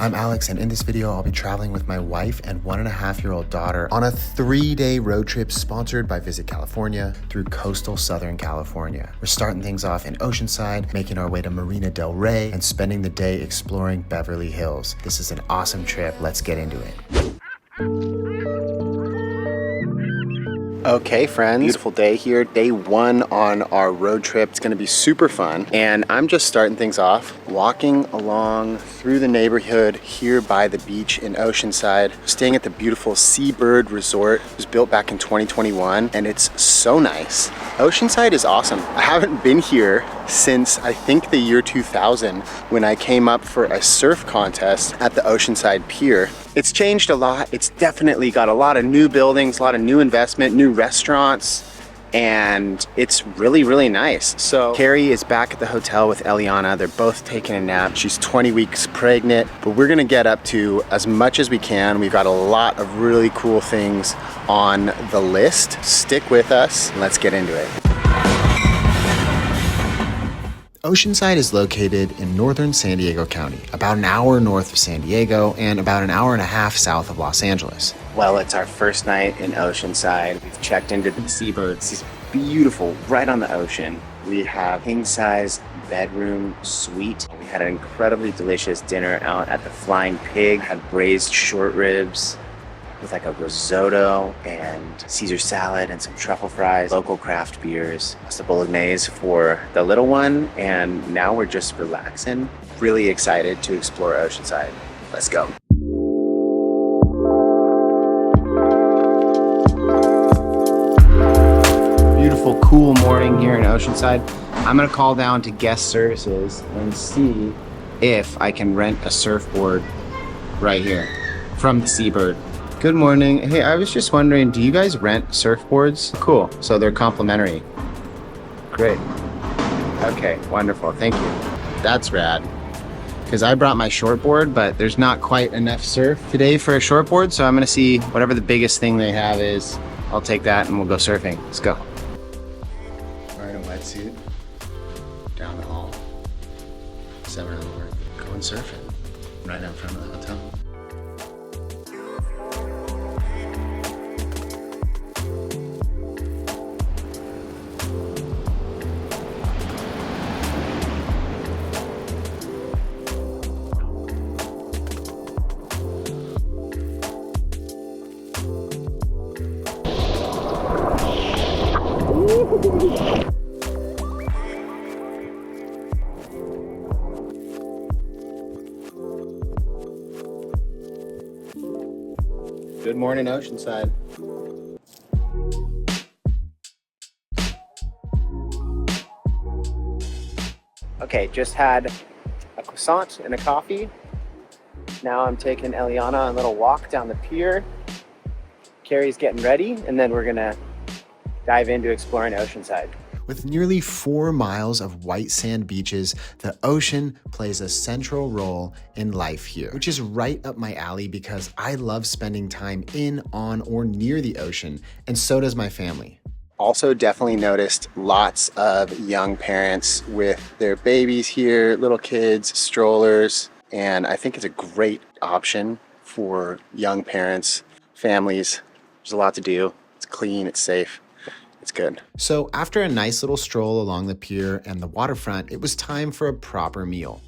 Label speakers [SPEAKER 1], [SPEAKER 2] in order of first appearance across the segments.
[SPEAKER 1] I'm Alex, and in this video, I'll be traveling with my wife and 1.5-year-old daughter on a 3-day road trip sponsored by Visit California through coastal Southern California. We're starting things off in Oceanside, making our way to Marina del Rey, and spending the day exploring Beverly Hills. This is an awesome trip. Let's get into it. Okay, friends, beautiful day here. Day 1 on our road trip. It's gonna be super fun. And I'm just starting things off, walking along through the neighborhood here by the beach in Oceanside, staying at the beautiful Seabird Resort. It was built back in 2021, and it's so nice. Oceanside is awesome. I haven't been here since I think the year 2000 when I came up for a surf contest at the Oceanside Pier. It's changed a lot. It's definitely got a lot of new buildings, a lot of new investment, new restaurants, and it's really, really nice. So Carrie is back at the hotel with Eliana. They're both taking a nap. She's 20 weeks pregnant, but we're gonna get up to as much as we can. We've got a lot of really cool things on the list. Stick with us, and let's get into it. Oceanside is located in northern San Diego County, about an hour north of San Diego and about an hour and a half south of Los Angeles. Well, it's our first night in Oceanside. We've checked into the Seabirds. It's beautiful, right on the ocean. We have king-size bedroom suite. We had an incredibly delicious dinner out at the Flying Pig. Had braised short ribs with like a risotto and Caesar salad and some truffle fries, local craft beers, pasta bolognese for the little one, and now we're just relaxing. Really excited to explore Oceanside. Let's go. Beautiful, cool morning here in Oceanside. I'm gonna call down to guest services and see if I can rent a surfboard right here from the Seabird. Good morning. Hey, I was just wondering, do you guys rent surfboards? Cool, so they're complimentary. Great. Okay, wonderful, thank you. That's rad. Because I brought my shortboard, but there's not quite enough surf today for a shortboard, so I'm gonna see whatever the biggest thing they have is. I'll take that and we'll go surfing. Let's go. Wearing a wetsuit, down the hall, 7 in the morning, going surfing, right out front of the hotel. Good morning, Oceanside. Okay, just had a croissant and a coffee. Now I'm taking Eliana on a little walk down the pier. Carrie's getting ready, and then we're gonna dive into exploring Oceanside. With nearly 4 miles of white sand beaches, the ocean plays a central role in life here, which is right up my alley because I love spending time in, on, or near the ocean, and so does my family. Also definitely noticed lots of young parents with their babies here, little kids, strollers, and I think it's a great option for young parents, families. There's a lot to do. It's clean, it's safe. It's good. So after a nice little stroll along the pier and the waterfront, it was time for a proper meal.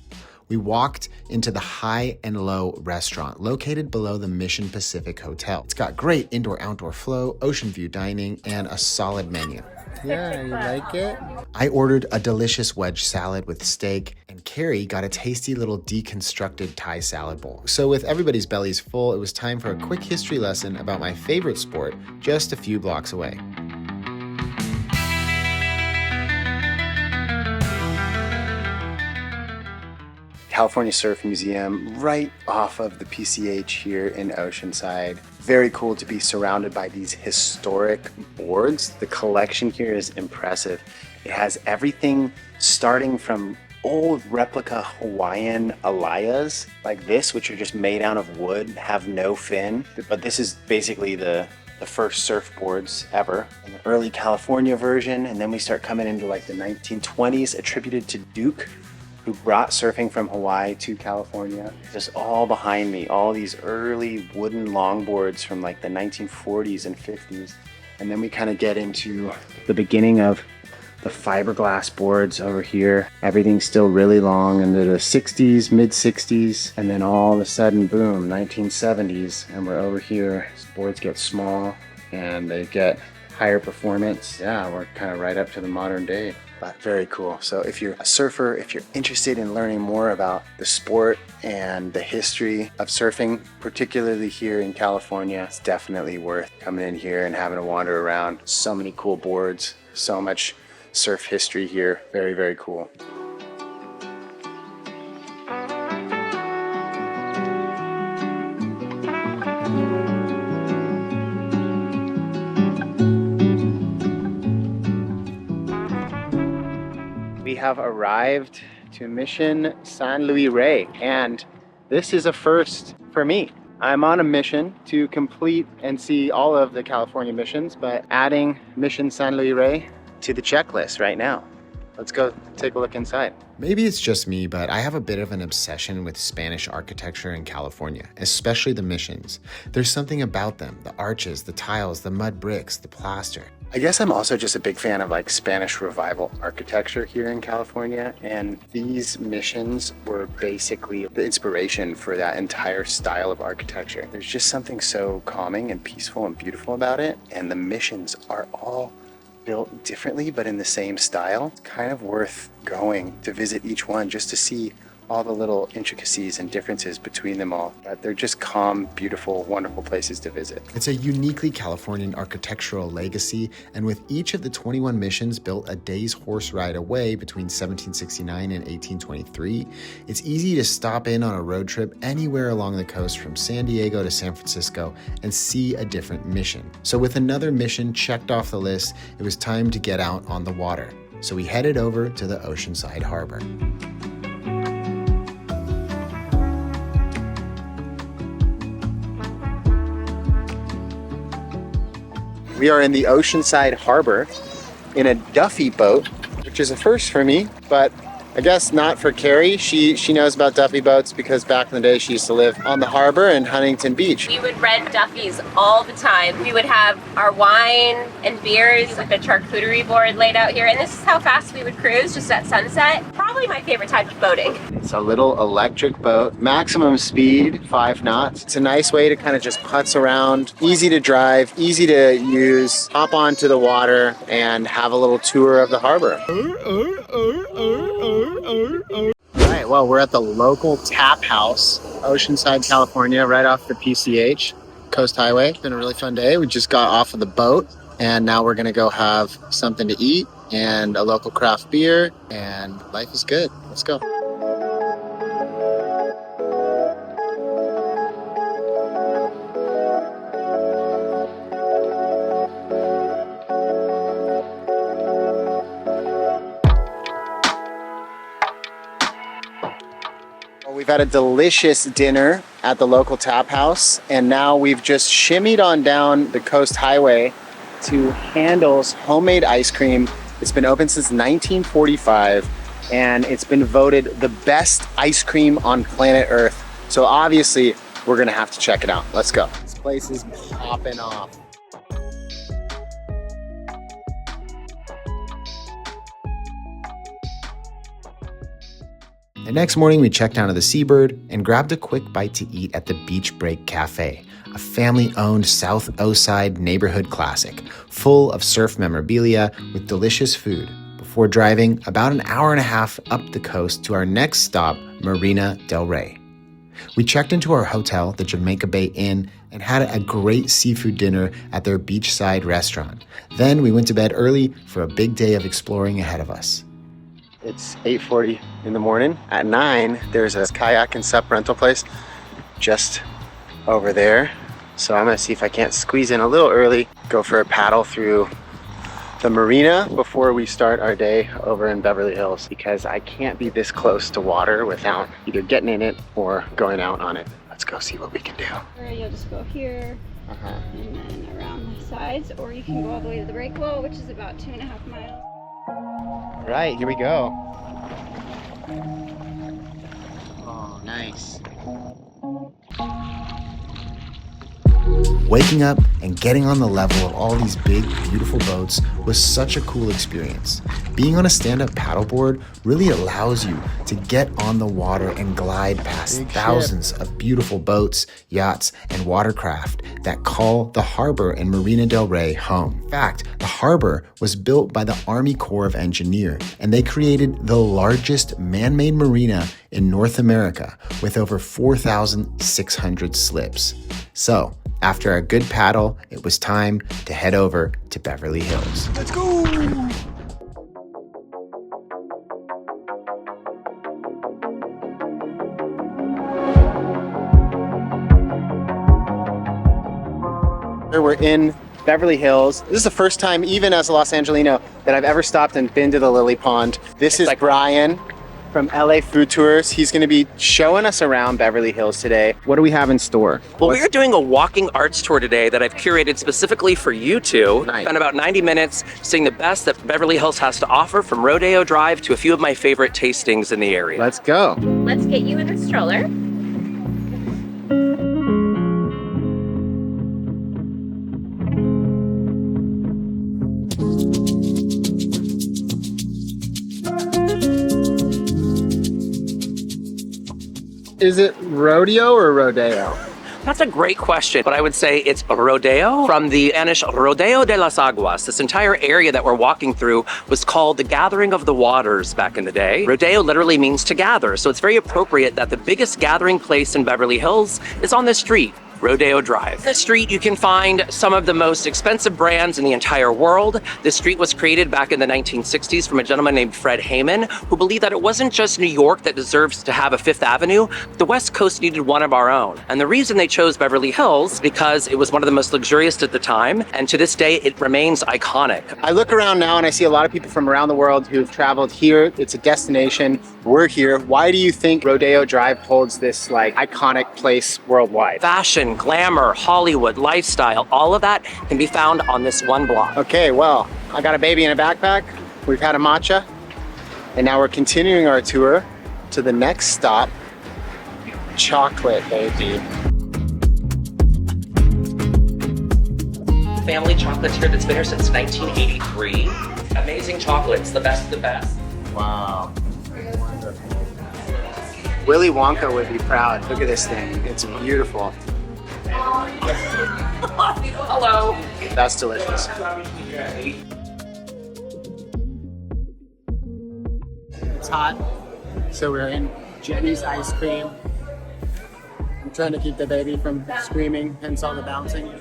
[SPEAKER 1] We walked into the High and Low restaurant located below the Mission Pacific Hotel. It's got great indoor-outdoor flow, ocean view dining, and a solid menu. Yeah, you like it? I ordered a delicious wedge salad with steak, and Carrie got a tasty little deconstructed Thai salad bowl. So with everybody's bellies full, it was time for a quick history lesson about my favorite sport just a few blocks away. California Surf Museum right off of the PCH here in Oceanside. Very cool to be surrounded by these historic boards. The collection here is impressive. It has everything starting from old replica Hawaiian alayas like this, which are just made out of wood, have no fin. But this is basically the first surfboards ever. An early California version, and then we start coming into like the 1920s, attributed to Duke who brought surfing from Hawaii to California. Just all behind me, all these early wooden longboards from like the 1940s and 50s. And then we kind of get into the beginning of the fiberglass boards over here. Everything's still really long into the 60s, mid 60s. And then all of a sudden, boom, 1970s. And we're over here. These boards get small and they get higher performance. Yeah, we're kind of right up to the modern day. But very cool. So if you're a surfer, if you're interested in learning more about the sport and the history of surfing, particularly here in California, it's definitely worth coming in here and having a wander around. So many cool boards, so much surf history here. Very, very cool. We have arrived to Mission San Luis Rey, and this is a first for me. I'm on a mission to complete and see all of the California missions, but adding Mission San Luis Rey to the checklist right now. Let's go take a look inside.
[SPEAKER 2] Maybe it's just me, but I have a bit of an obsession with Spanish architecture in California, especially the missions. There's something about them, the arches, the tiles, the mud bricks, the plaster.
[SPEAKER 1] I guess I'm also just a big fan of like Spanish revival architecture here in California, and these missions were basically the inspiration for that entire style of architecture. There's just something so calming and peaceful and beautiful about it, and the missions are all built differently but in the same style. It's kind of worth going to visit each one just to see all the little intricacies and differences between them all. But they're just calm, beautiful, wonderful places to visit.
[SPEAKER 2] It's a uniquely Californian architectural legacy, and with each of the 21 missions built a day's horse ride away between 1769 and 1823, it's easy to stop in on a road trip anywhere along the coast from San Diego to San Francisco and see a different mission. So with another mission checked off the list, it was time to get out on the water. So we headed over to the Oceanside Harbor.
[SPEAKER 1] We are in the Oceanside Harbor in a Duffy boat, which is a first for me, but I guess not for Carrie. She knows about Duffy boats because back in the day she used to live on the harbor in Huntington Beach.
[SPEAKER 3] We would rent Duffys all the time. We would have our wine and beers with a charcuterie board laid out here, and this is how fast we would cruise, just at sunset. Probably my favorite type of boating.
[SPEAKER 1] It's a little electric boat, maximum speed, 5 knots. It's a nice way to kind of just putz around, easy to drive, easy to use, hop onto the water and have a little tour of the harbor. All right, well, we're at the local tap house, Oceanside, California, right off the PCH, Coast Highway. It's been a really fun day. We just got off of the boat, and now we're gonna go have something to eat and a local craft beer, and life is good. Let's go. We've had a delicious dinner at the local tap house, and now we've just shimmied on down the Coast Highway to Handel's Homemade Ice Cream. It's been open since 1945, and it's been voted the best ice cream on planet Earth. So obviously, we're gonna have to check it out. Let's go. This place is popping off.
[SPEAKER 2] The next morning, we checked down to the Seabird and grabbed a quick bite to eat at the Beach Break Cafe, a family-owned South Oceanside neighborhood classic, full of surf memorabilia with delicious food, before driving about an hour and a half up the coast to our next stop, Marina del Rey. We checked into our hotel, the Jamaica Bay Inn, and had a great seafood dinner at their beachside restaurant. Then we went to bed early for a big day of exploring ahead of us.
[SPEAKER 1] It's 8:40 in the morning. At 9, there's a kayak and sup rental place just over there. So I'm gonna see if I can't squeeze in a little early, go for a paddle through the marina before we start our day over in Beverly Hills, because I can't be this close to water without either getting in it or going out on it. Let's go see what we can do.
[SPEAKER 4] You'll just go here and then around the sides, or you can go all the way to the breakaway, which is about 2.5 miles.
[SPEAKER 1] All right, here we go. Nice.
[SPEAKER 2] Waking up and getting on the level of all these big, beautiful boats was such a cool experience. Being on a stand-up paddleboard really allows you to get on the water and glide past thousands of beautiful boats, yachts, and watercraft that call the harbor in Marina del Rey home. In fact, the harbor was built by the Army Corps of Engineers, and they created the largest man-made marina in North America with over 4,600 slips. So, after a good paddle, it was time to head over to Beverly Hills. Let's go!
[SPEAKER 1] We're in Beverly Hills. This is the first time, even as a Los Angelino, that I've ever stopped and been to the Lily Pond. This is Brian from LA Food Tours. He's going to be showing us around Beverly Hills today. What do we have in store?
[SPEAKER 5] Well, we are doing a walking arts tour today that I've curated specifically for you two.
[SPEAKER 1] Nice.
[SPEAKER 5] Spent about 90 minutes seeing the best that Beverly Hills has to offer, from Rodeo Drive to a few of my favorite tastings in the area.
[SPEAKER 1] Let's go.
[SPEAKER 3] Let's get you in the stroller.
[SPEAKER 1] Is it rodeo or rodeo?
[SPEAKER 5] That's a great question, but I would say it's a rodeo from the Spanish Rodeo de las Aguas. This entire area that we're walking through was called the Gathering of the Waters back in the day. Rodeo literally means to gather, so it's very appropriate that the biggest gathering place in Beverly Hills is on this street, Rodeo Drive. This street, you can find some of the most expensive brands in the entire world. This street was created back in the 1960s from a gentleman named Fred Hayman, who believed that it wasn't just New York that deserves to have a Fifth Avenue, the West Coast needed one of our own. And the reason they chose Beverly Hills, because it was one of the most luxurious at the time, and to this day, it remains iconic.
[SPEAKER 1] I look around now and I see a lot of people from around the world who've traveled here. It's a destination. We're here. Why do you think Rodeo Drive holds this like iconic place worldwide?
[SPEAKER 5] Fashion, glamour, Hollywood, lifestyle, all of that can be found on this one block.
[SPEAKER 1] Okay, well, I got a baby in a backpack. We've had a matcha. And now we're continuing our tour to the next stop, chocolate, baby.
[SPEAKER 5] Family chocolates here that's been here since 1983. Amazing chocolates, the best of the best.
[SPEAKER 1] Wow. Willy Wonka would be proud. Look at this thing. It's beautiful.
[SPEAKER 5] Hello.
[SPEAKER 1] That's delicious. It's hot, so we're in Jenny's ice cream. I'm trying to keep the baby from screaming, hence all the bouncing.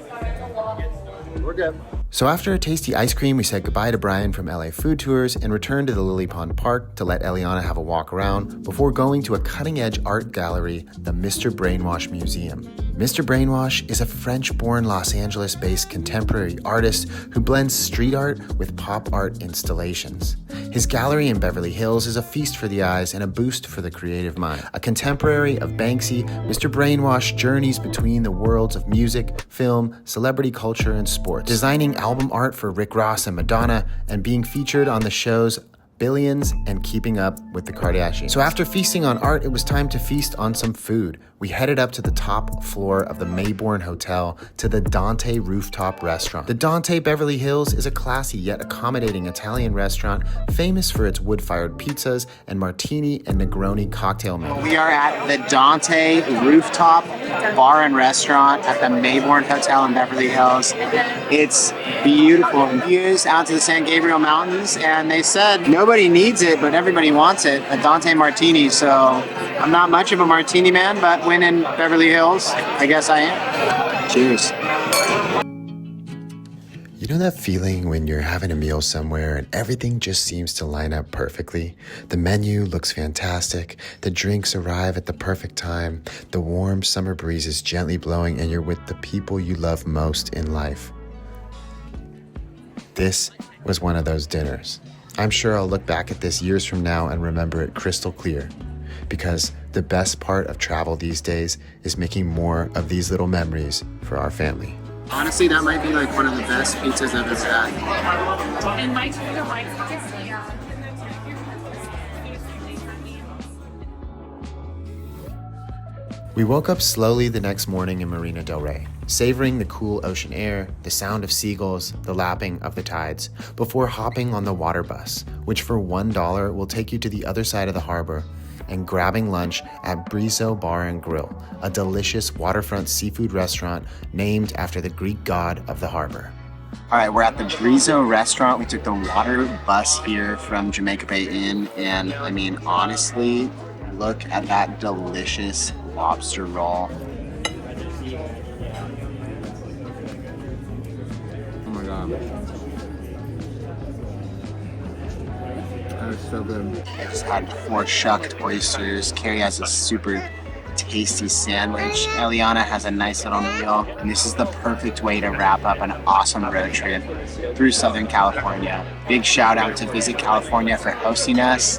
[SPEAKER 1] We're good.
[SPEAKER 2] So after a tasty ice cream, we said goodbye to Brian from LA Food Tours and returned to the Lily Pond Park to let Eliana have a walk around before going to a cutting-edge art gallery, the Mr. Brainwash Museum. Mr. Brainwash is a French-born Los Angeles-based contemporary artist who blends street art with pop art installations. His gallery in Beverly Hills is a feast for the eyes and a boost for the creative mind. A contemporary of Banksy, Mr. Brainwash journeys between the worlds of music, film, celebrity culture, and sports, designing album art for Rick Ross and Madonna, and being featured on the shows Billions and Keeping Up with the Kardashians. So after feasting on art, it was time to feast on some food. We headed up to the top floor of the Maybourne Hotel to the Dante Rooftop Restaurant. The Dante Beverly Hills is a classy yet accommodating Italian restaurant famous for its wood-fired pizzas and martini and Negroni cocktail menu.
[SPEAKER 1] We are at the Dante Rooftop Bar and Restaurant at the Maybourne Hotel in Beverly Hills. It's beautiful. Views out to the San Gabriel Mountains, and they said nobody needs it, but everybody wants it, a Dante Martini. So I'm not much of a martini man, but when in Beverly Hills, I guess I am. Cheers.
[SPEAKER 2] You know that feeling when you're having a meal somewhere and everything just seems to line up perfectly? The menu looks fantastic, the drinks arrive at the perfect time, the warm summer breeze is gently blowing, and you're with the people you love most in life. This was one of those dinners. I'm sure I'll look back at this years from now and remember it crystal clear, because the best part of travel these days is making more of these little memories for our family.
[SPEAKER 1] Honestly, that might be like one of the best pizzas I've ever had.
[SPEAKER 6] And my finger right pockets.
[SPEAKER 2] We woke up slowly the next morning in Marina del Rey, savoring the cool ocean air, the sound of seagulls, the lapping of the tides, before hopping on the water bus, which for $1 will take you to the other side of the harbor, and grabbing lunch at Brizo Bar and Grill, a delicious waterfront seafood restaurant named after the Greek god of the harbor.
[SPEAKER 1] All right, we're at the Brizo restaurant. We took the water bus here from Jamaica Bay Inn, and I mean, honestly, look at that delicious lobster roll. Oh my god. That is so good. I just had 4 shucked oysters. Carrie has a super tasty sandwich. Eliana has a nice little meal. And this is the perfect way to wrap up an awesome road trip through Southern California. Big shout out to Visit California for hosting us.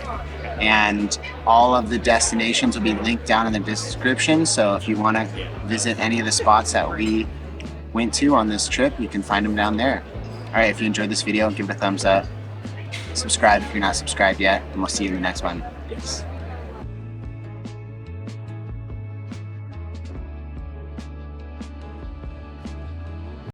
[SPEAKER 1] And all of the destinations will be linked down in the description. So if you want to visit any of the spots that we went to on this trip, you can find them down there. All right, if you enjoyed this video, give it a thumbs up. Subscribe if you're not subscribed yet, and we'll see you in the next one. Peace.